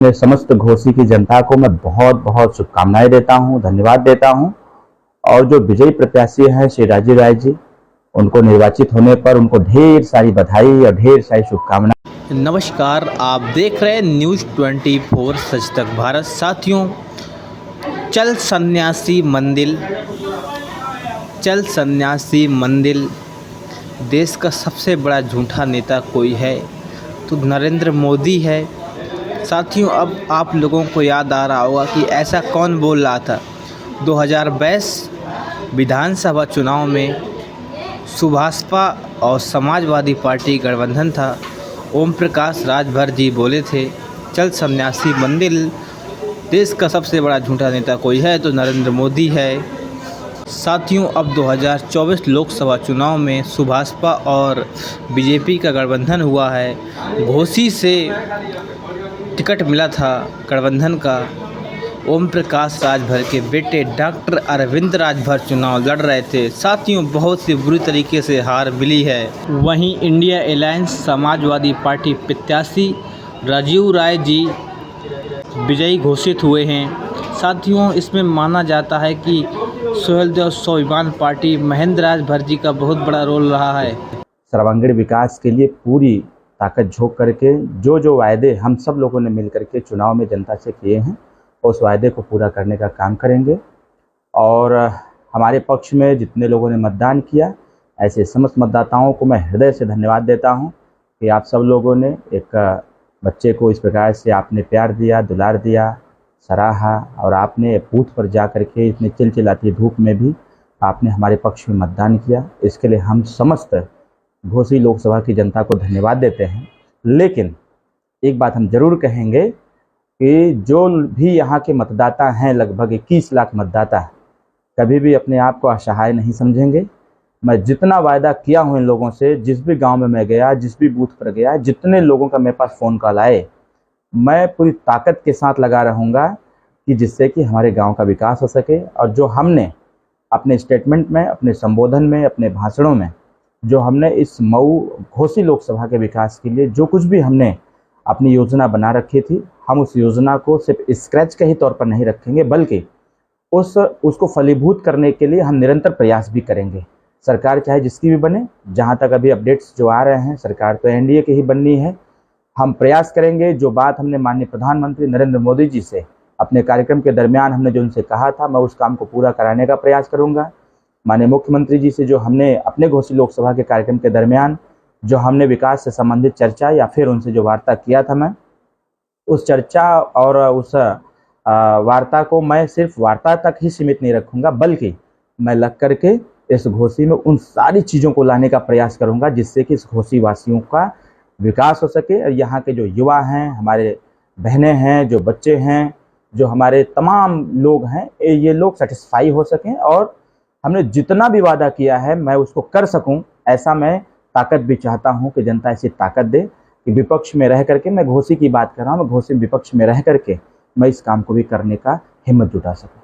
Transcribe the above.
मैं समस्त घोसी की जनता को मैं बहुत बहुत शुभकामनाएं देता हूं, धन्यवाद देता हूं। और जो विजयी प्रत्याशी हैं श्री राजीव राय जी, उनको निर्वाचित होने पर उनको ढेर सारी बधाई और ढेर सारी शुभकामनाएं। नमस्कार, आप देख रहे हैं न्यूज़ 24 सच तक भारत। साथियों, चल सन्यासी मंदिर देश का सबसे बड़ा झूठा नेता कोई है तो नरेंद्र मोदी है। साथियों, अब आप लोगों को याद आ रहा होगा कि ऐसा कौन बोल रहा था 2022 विधानसभा चुनाव में सुभाषपा और समाजवादी पार्टी गठबंधन था। ओम प्रकाश राजभर जी बोले थे, चल सन्यासी मंदिर देश का सबसे बड़ा झूठा नेता कोई है तो नरेंद्र मोदी है। साथियों, अब 2024 लोकसभा चुनाव में सुभाषपा और बीजेपी का गठबंधन हुआ है। घोसी से टिकट मिला था गठबंधन का। ओम प्रकाश राजभर के बेटे डॉक्टर अरविंद राजभर चुनाव लड़ रहे थे। साथियों, बहुत सी बुरी तरीके से हार मिली है। वहीं इंडिया अलायंस समाजवादी पार्टी प्रत्याशी राजीव राय जी विजयी घोषित हुए हैं। साथियों, इसमें माना जाता है कि सुहेलदेव स्वाभिमान पार्टी महेंद्र राजभर जी का बहुत बड़ा रोल रहा है। सर्वांगीण विकास के लिए पूरी ताकत झोंक करके जो वायदे हम सब लोगों ने मिल करके चुनाव में जनता से किए हैं, उस वायदे को पूरा करने का काम करेंगे। और हमारे पक्ष में जितने लोगों ने मतदान किया, ऐसे समस्त मतदाताओं को मैं हृदय से धन्यवाद देता हूं कि आप सब लोगों ने एक बच्चे को इस प्रकार से आपने प्यार दिया, दुलार दिया, सराहा। और आपने बूथ पर जा करके इतनी चिलचिलाती धूप में भी आपने हमारे पक्ष में मतदान किया। इसके लिए हम समस्त घोसी लोकसभा की जनता को धन्यवाद देते हैं। लेकिन एक बात हम जरूर कहेंगे कि जो भी यहाँ के मतदाता हैं, लगभग 21 लाख मतदाता, कभी भी अपने आप को असहाय नहीं समझेंगे। मैं जितना वायदा किया हूँ इन लोगों से, जिस भी गांव में मैं गया, जिस भी बूथ पर गया, जितने लोगों का मेरे पास फ़ोन कॉल आए, मैं पूरी ताकत के साथ लगा रहूँगा कि जिससे कि हमारे गांव का विकास हो सके। और जो हमने अपने स्टेटमेंट में, अपने संबोधन में, अपने भाषणों में जो हमने इस मऊ घोसी लोकसभा के विकास के लिए जो कुछ भी हमने अपनी योजना बना रखी थी, हम उस योजना को सिर्फ स्क्रैच के ही तौर पर नहीं रखेंगे, बल्कि उसको फलीभूत करने के लिए हम निरंतर प्रयास भी करेंगे। सरकार चाहे जिसकी भी बने, जहां तक अभी अपडेट्स जो आ रहे हैं, सरकार तो एनडीए की ही बननी है। हम प्रयास करेंगे। जो बात हमने माननीय प्रधानमंत्री नरेंद्र मोदी जी से अपने कार्यक्रम के दरमियान हमने जो उनसे कहा था, मैं उस काम को पूरा कराने का प्रयास करूँगा। माननीय मुख्यमंत्री जी से जो हमने अपने घोसी लोकसभा के कार्यक्रम के दरमियान जो हमने विकास से संबंधित चर्चा या फिर उनसे जो वार्ता किया था, मैं उस चर्चा और उस वार्ता को मैं सिर्फ वार्ता तक ही सीमित नहीं रखूँगा, बल्कि मैं लग करके इस घोसी में उन सारी चीज़ों को लाने का प्रयास करूँगा जिससे कि इस घोसी वासियों का विकास हो सके। और यहाँ के जो युवा हैं, हमारे बहनें हैं, जो बच्चे हैं, जो हमारे तमाम लोग हैं, ये लोग सेटिस्फाई हो सकें और हमने जितना भी वादा किया है मैं उसको कर सकूं। ऐसा मैं ताकत भी चाहता हूं कि जनता ऐसी ताकत दे कि विपक्ष में रह करके, मैं घोसी की बात कर रहा हूं, मैं घोसी विपक्ष में रह करके मैं इस काम को भी करने का हिम्मत जुटा सकूं।